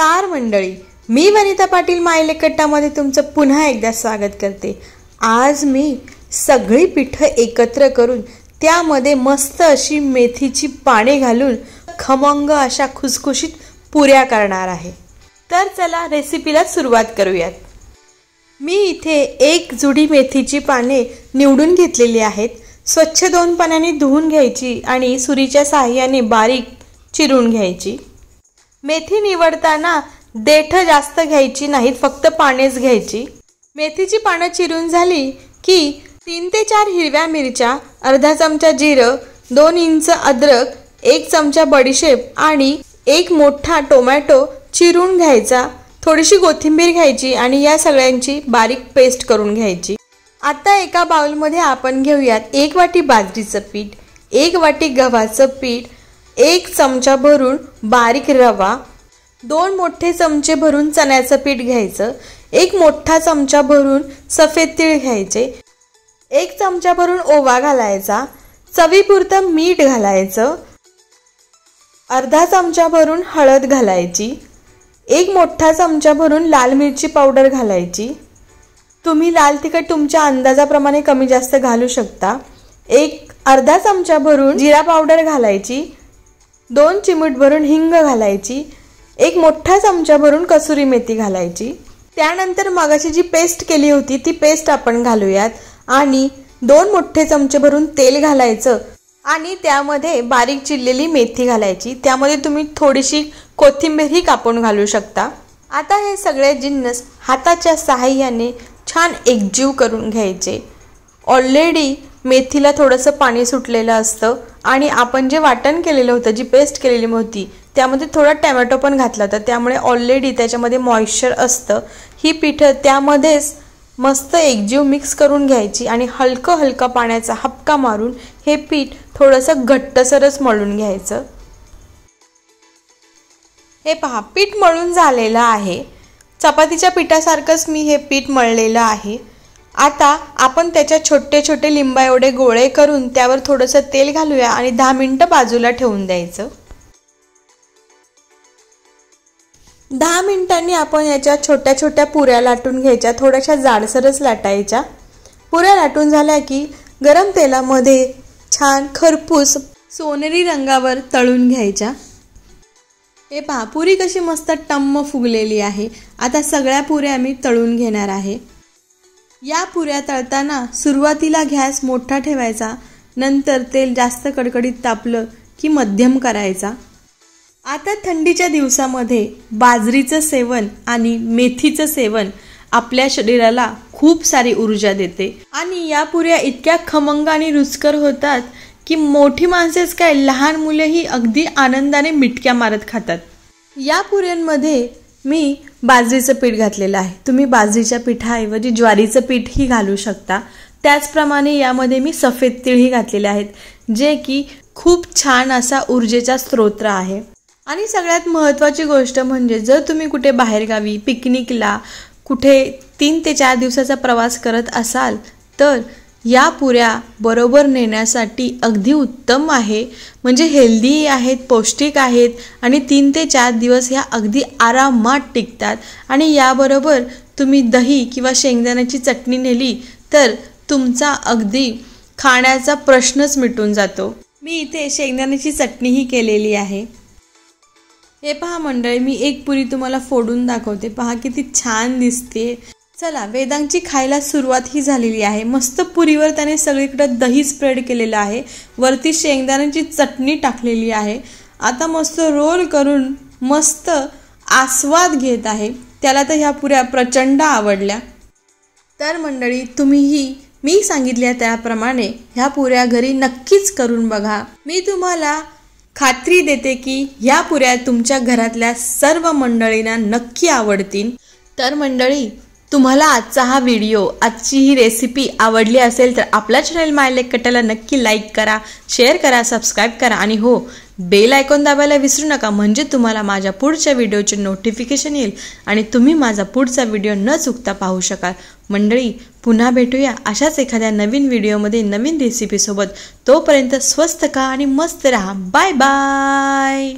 नमस्कार मंडळी, मी वनिता पाटील मायले कट्टामध्ये तुमचं पुन्हा एकदा स्वागत करते। आज मी सगळी पीठं एकत्र करून त्यामध्ये मस्त अशी मेथीची पाने घालून खमंग अशा खुसखुशीत पुऱ्या करणार आहे। तर चला रेसिपीला सुरुवात करूयात। मी इथे एक जुडी मेथीची पाने निवडून घेतलेली आहेत। स्वच्छ 2 पाण्याने धुवून घ्यायची आणि सुरीच्या सहाय्याने बारीक चिरून घ्यायची। मेथी निवडताना देठ जास्त घ्यायची नाहीत, फक्त पानेच घ्यायची। मेथीची पाने चिरून झाली की 3 ते 4 हिरव्या मिरच्या, अर्धा चमचा जिरं, 2 इंच अद्रक, 1 चमचा बडीशेप आणि 1 मोठा टोमॅटो चिरून घ्यायचा। थोडीशी कोथिंबीर घ्यायची आणि या सगळ्यांची बारीक पेस्ट करून घ्यायची। आता एका बाउलमध्ये आपण घेऊयात 1 वाटी बाजरीचं पीठ, 1 वाटी गव्हाचं पीठ, 1 चमचा भरून बारीक रवा, 2 मोठे चमचे भरून चण्याचं पीठ घ्यायचं, 1 मोठा चमचा भरून सफेद तीळ घ्यायचे, 1 चमचा भरून ओवा घालायचा, चवीपुरतं मीठ घालायचं, अर्धा चमचा भरून हळद घालायची, 1 मोठा चमचा भरून लाल मिरची पावडर घालायची। तुम्ही लाल तिखट तुमच्या अंदाजाप्रमाणे कमी जास्त घालू शकता। अर्धा चमचा भरून जिरा पावडर घालायची, 2 चिमूट भरून हिंग घालायची, 1 मोठा चमचा भरून कसुरी मेथी घालायची। त्यानंतर मगाशी जी पेस्ट केली होती ती पेस्ट आपण घालूयात आणि 2 मोठे चमचे भरून तेल घालायचं आणि त्यामध्ये बारीक चिरलेली मेथी घालायची। त्यामध्ये तुम्ही थोडीशी कोथिंबीरही कापून घालू शकता। आता हे सगळे जिन्नस हाताच्या सहाय्याने छान एकजीव करून घ्यायचे। ऑलरेडी मेथीला थोडंसं पाणी सुटलेलं असतं आणि आपण जे वाटण केलेलं होतं, जी पेस्ट केलेली होती त्यामध्ये थोडा टोमॅटो पण घातला होता, त्यामुळे ऑलरेडी त्याच्यामध्ये मॉइश्चर असतं। ही पीठं त्यामध्येच मस्त एकजीव मिक्स करून घ्यायची आणि हलका पाण्याचा हपका मारून हे पीठ थोडंसं घट्टसरच मळून घ्यायचं। हे पहा, पीठ मळून झालेलं आहे। चपातीच्या पिठासारखंच मी हे पीठ मळलेलं आहे। आता आपण त्याच्या छोटे छोटे लिंबा एवढे गोळे करून त्यावर थोडंसं तेल घालूया आणि 10 मिनिटं बाजूला ठेवून द्यायचं। 10 मिनिटांनी आपण याच्या छोट्या छोट्या पुऱ्या लाटून घ्यायच्या, थोड्याशा जाडसरच लाटायच्या। पुऱ्या लाटून झाल्या की गरम तेलामध्ये छान खरपूस सोनेरी रंगावर तळून घ्यायच्या। हे पहा, पुरी कशी मस्त टम्म फुगलेली आहे। आता सगळ्या पुऱ्या मी तळून घेणार आहे। या पुऱ्या तळताना सुरुवातीला गॅस मोठा ठेवायचा, नंतर तेल जास्त कडकडीत तापलं की मध्यम करायचा। आता थंडीच्या दिवसामध्ये बाजरीचं सेवन आणि मेथीचं सेवन आपल्या शरीराला खूप सारी ऊर्जा देते आणि या पुऱ्या इतक्या खमंग आणि रुचकर होतात की मोठी माणसेच काय, लहान मुलेही अगदी आनंदाने मिटक्या मारत खातात। या पुऱ्यांमध्ये मी बाजरीचं पीठ घातलेलं आहे। तुम्ही बाजरीच्या पिठाऐवजी ज्वारीचं पीठही घालू शकता। त्याचप्रमाणे यामध्ये मी सफेद तीळही घातलेले आहेत, जे की खूप छान असा ऊर्जेचा स्रोत आहे। आणि सगळ्यात महत्त्वाची गोष्ट म्हणजे जर तुम्ही कुठे बाहेरगावी पिकनिकला कुठे 3 ते 4 दिवसाचा प्रवास करत असाल तर या पुऱ्या बरोबर नेण्यासाठी अगदी उत्तम आहे। म्हणजे हेल्दी आहेत, पौष्टिक आहेत आणि 3 ते 4 दिवस ह्या अगदी आरामात टिकतात। आणि याबरोबर तुम्ही दही किंवा शेंगदाण्याची चटणी नेली तर तुमचा अगदी खाण्याचा प्रश्नच मिटून जातो। मी इथे शेंगदाण्याची चटणीही केलेली आहे। हे पहा मंडळी, मी एक पुरी तुम्हाला फोडून दाखवते, पहा किती छान दिसते। चला, वेदांची खायला सुरुवात ही झालेली आहे। मस्त पुरीवर त्याने सगळीकडे दही स्प्रेड केलेलं आहे, वरती शेंगदाण्याची चटणी टाकलेली आहे। आता मस्त रोल करून मस्त आस्वाद घेत आहे। त्याला तर ह्या पुऱ्या प्रचंड आवडल्या। तर मंडळी, तुम्हीही मी सांगितल्या त्याप्रमाणे ह्या पुऱ्या घरी नक्कीच करून बघा। मी तुम्हाला खात्री देते की ह्या पुऱ्या तुमच्या घरातल्या सर्व मंडळींना नक्की आवडतील। तर मंडळी, तुम्हाला आजचा हा व्हिडिओ, आजची ही रेसिपी आवडली असेल तर आपला चॅनल मायले कट्टाला नक्की लाईक करा, शेअर करा, सबस्क्राईब करा आणि हो, बेल आयकॉन दाबायला विसरू नका, म्हणजे तुम्हाला माझ्या पुढच्या व्हिडिओचे नोटिफिकेशन येईल आणि तुम्ही माझा पुढचा व्हिडिओ न चुकता पाहू शकाल। मंडळी, पुन्हा भेटूया अशाच एखाद्या नवीन व्हिडिओमध्ये नवीन रेसिपीसोबत। तोपर्यंत स्वस्त खा आणि मस्त रहा। Bye bye.